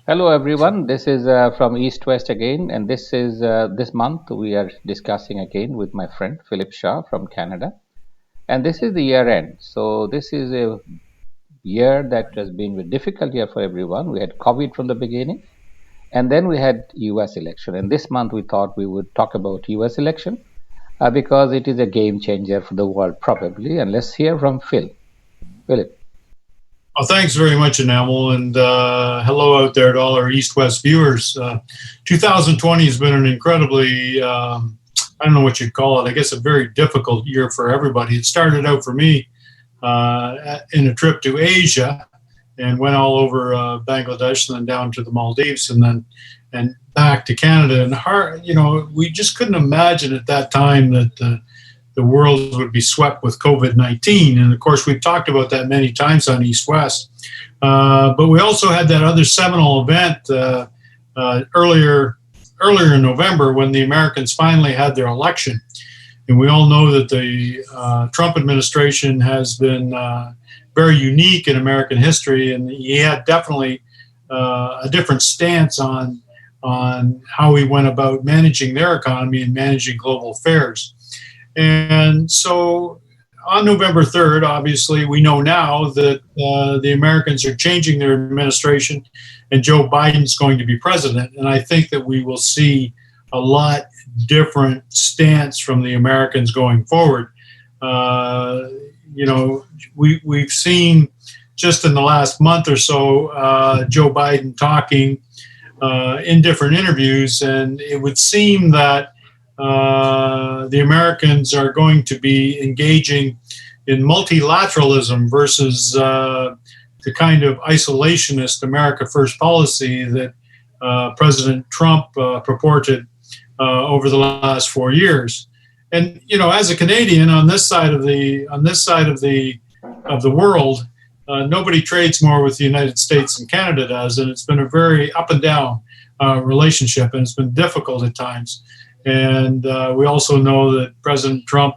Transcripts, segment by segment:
Hello, everyone. This is from East West again, and this month we are discussing again with my friend Philip Shaw from Canada, and this is the year end. So this is a year that has been a difficult year for everyone. We had COVID from the beginning, and then we had U.S. election, and this month we thought we would talk about U.S. election because it is a game changer for the world probably. And let's hear from Phil. Philip. Well, thanks very much, Enamel, and hello out there to all our East West viewers. 2020 has been an incredibly, I don't know what you'd call it, I guess a very difficult year for everybody. It started out for me in a trip to Asia and went all over Bangladesh and then down to the Maldives and back to Canada. And we just couldn't imagine at that time that the world would be swept with COVID-19. And of course, we've talked about that many times on East West. But we also had that other seminal event earlier in November when the Americans finally had their election. And we all know that the Trump administration has been very unique in American history, and he had definitely a different stance on how he went about managing their economy and managing global affairs. And so on November 3rd, obviously, we know now that the Americans are changing their administration and Joe Biden's going to be president. And I think that we will see a lot different stance from the Americans going forward. We've seen just in the last month or so Joe Biden talking in different interviews, and it would seem that the Americans are going to be engaging in multilateralism versus the kind of isolationist America First policy that President Trump purported over the last 4 years. And as a Canadian on this side of the world, nobody trades more with the United States than Canada does, and it's been a very up and down relationship, and it's been difficult at times. And we also know that President Trump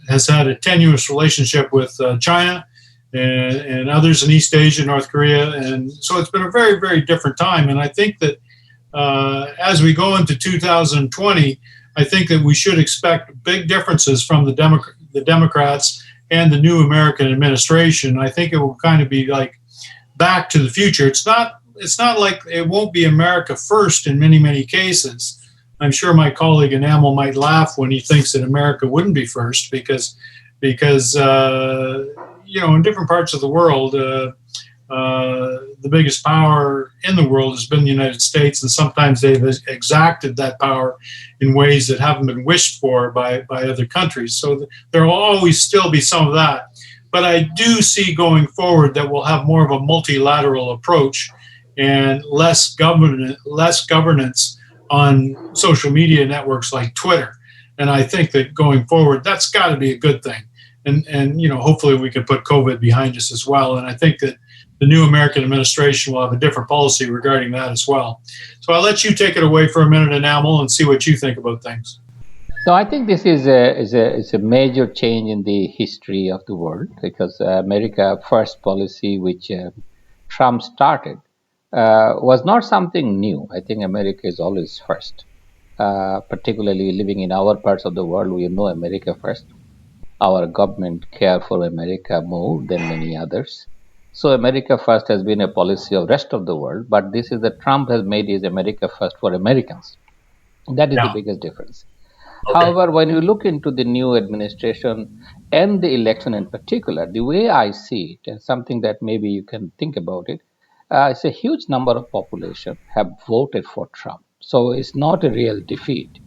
has had a tenuous relationship with China and others in East Asia, North Korea. And so it's been a very, very different time. And I think that as we go into 2020, I think that we should expect big differences from the Democrats and the new American administration. I think it will kind of be like back to the future. It's not like it won't be America first in many, many cases. I'm sure my colleague Enamul might laugh when he thinks that America wouldn't be first because in different parts of the world, the biggest power in the world has been the United States, and sometimes they've exacted that power in ways that haven't been wished for by other countries. So there will always still be some of that. But I do see going forward that we'll have more of a multilateral approach and less governance on social media networks like Twitter. And I think that going forward, that's got to be a good thing. And hopefully we can put COVID behind us as well. And I think that the new American administration will have a different policy regarding that as well. So I'll let you take it away for a minute, Enamel, and see what you think about things. So I think this is a major change in the history of the world because America First policy, which Trump started, was not something new. I think America is always first, particularly living in our parts of the world. We know America first. Our government care for America more than many others. So America first has been a policy of rest of the world, but this is that Trump has made his America first for Americans. That is the Yeah. biggest difference. Okay. However, when you look into the new administration and the election in particular, the way I see it, and something that maybe you can think about it, it's a huge number of population have voted for Trump. So it's not a real defeat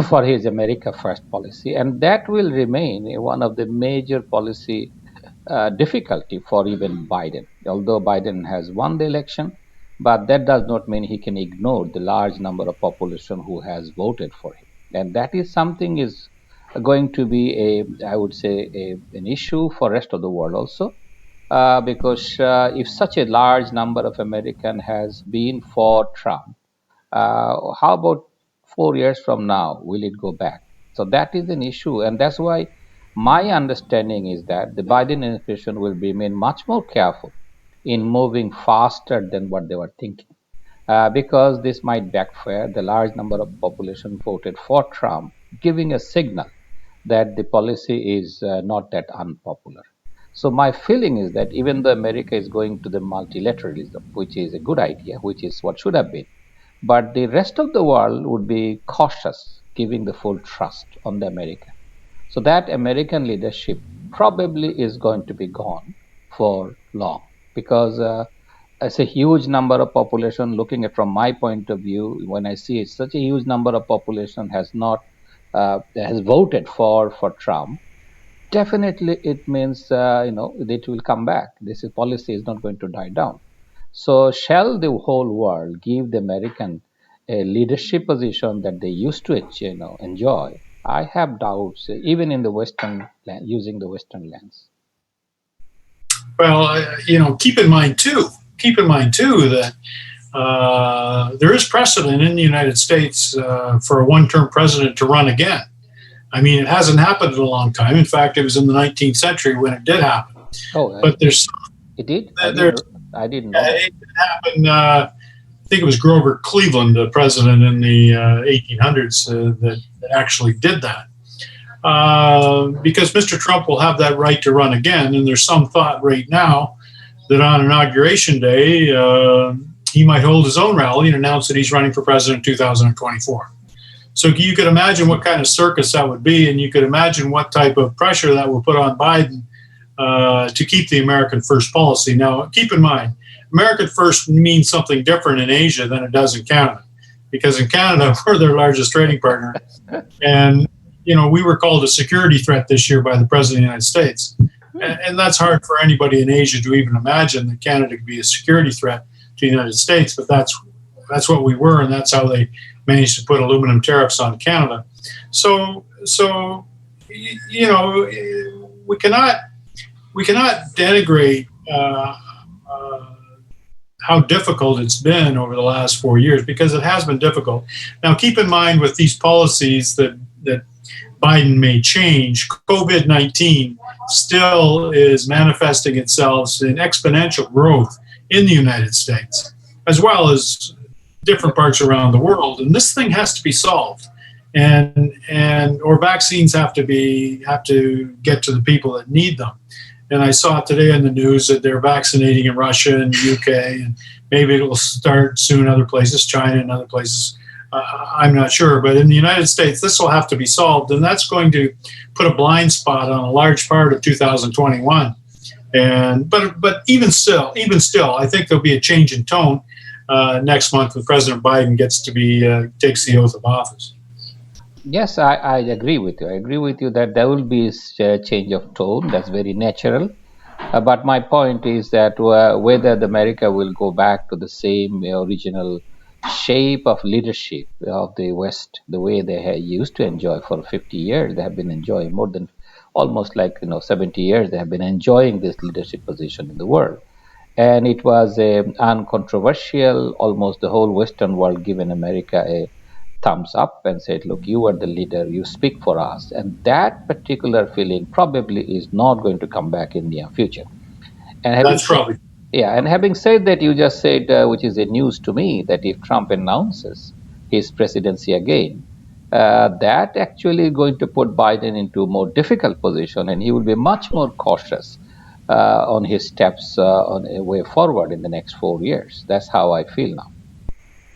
for his America First policy, and that will remain one of the major policy difficulty for even Biden. Although Biden has won the election, but that does not mean he can ignore the large number of population who has voted for him, and that is something is going to be I would say, an issue for rest of the world also, because if such a large number of American has been for Trump, how about 4 years from now? Will it go back? So that is an issue, and that's why my understanding is that the Biden administration will remain much more careful in moving faster than what they were thinking. Because this might backfire, the large number of population voted for Trump, giving a signal that the policy is not that unpopular. So my feeling is that even though America is going to the multilateralism, which is a good idea, which is what should have been, but the rest of the world would be cautious, giving the full trust on the America. So that American leadership probably is going to be gone for long because it's a huge number of population. Looking at from my point of view, when I see it, such a huge number of population has voted for Trump. Definitely, it means it will come back. This policy is not going to die down. So, shall the whole world give the American a leadership position that they used to enjoy? I have doubts, even in the using the Western lens. Well, keep in mind too that there is precedent in the United States for a one-term president to run again. I mean, it hasn't happened in a long time. In fact, it was in the 19th century when it did happen. Oh, But it did. I didn't know that. it happened. I think it was Grover Cleveland, the president in the 1800s, that actually did that. Because Mr. Trump will have that right to run again, and there's some thought right now that on Inauguration Day he might hold his own rally and announce that he's running for president in 2024. So you could imagine what kind of circus that would be, and you could imagine what type of pressure that will put on Biden to keep the American first policy. Now, keep in mind, American first means something different in Asia than it does in Canada, because in Canada, we're their largest trading partner. And, we were called a security threat this year by the President of the United States. And that's hard for anybody in Asia to even imagine that Canada could be a security threat to the United States, but that's what we were, and that's how they managed to put aluminum tariffs on Canada. So we cannot denigrate how difficult it's been over the last 4 years, because it has been difficult. Now, keep in mind with these policies that Biden may change, COVID-19 still is manifesting itself in exponential growth in the United States, as well as different parts around the world. And this thing has to be solved. Or vaccines have to get to the people that need them. And I saw today in the news that they're vaccinating in Russia and the UK, and maybe it will start soon other places, China and other places. I'm not sure. But in the United States, this will have to be solved. And that's going to put a blind spot on a large part of 2021. But even still, I think there'll be a change in tone next month when President Biden takes the oath of office. Yes, I agree with you. I agree with you that there will be a change of tone. That's very natural. But my point is that whether America will go back to the same original shape of leadership of the West, the way they used to enjoy for 50 years, they have been enjoying more than almost 70 years. They have been enjoying this leadership position in the world. And it was uncontroversial. Almost the whole Western world given America a thumbs up and said, look, you are the leader, you speak for us. And that particular feeling probably is not going to come back in the near future. And That's probably. Yeah, and having said that, you just said, which is a news to me, that if Trump announces his presidency again, that actually is going to put Biden into a more difficult position, and he will be much more cautious on his steps on a way forward in the next 4 years. That's how I feel now.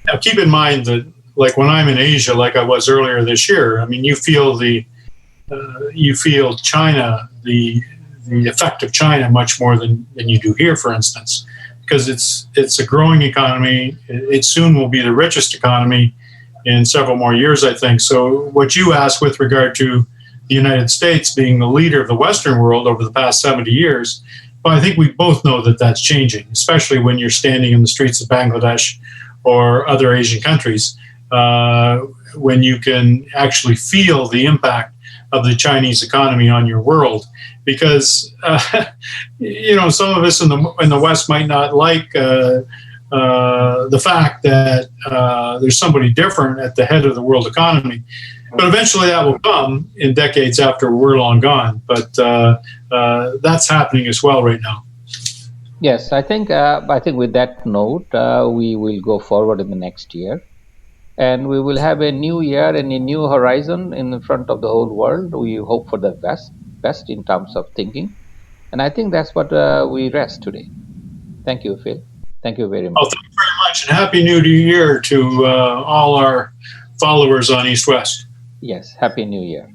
Now, keep in mind that, like when I'm in Asia, like I was earlier this year, I mean, you feel China, the effect of China much more than you do here, for instance, because it's a growing economy. It soon will be the richest economy in several more years, I think. So what you asked with regard to the United States being the leader of the Western world over the past 70 years, well, I think we both know that that's changing, especially when you're standing in the streets of Bangladesh or other Asian countries, when you can actually feel the impact of the Chinese economy on your world. Because some of us in the West might not like the fact that there's somebody different at the head of the world economy, but eventually that will come in decades after we're long gone. But that's happening as well right now. Yes, I think with that note, we will go forward in the next year, and we will have a new year and a new horizon in front of the whole world. We hope for the best in terms of thinking, and I think that's what we rest today. Thank you, Phil. Thank you very Oh, much. thank you very much, and Happy New Year to all our followers on East West. Yes, Happy New Year.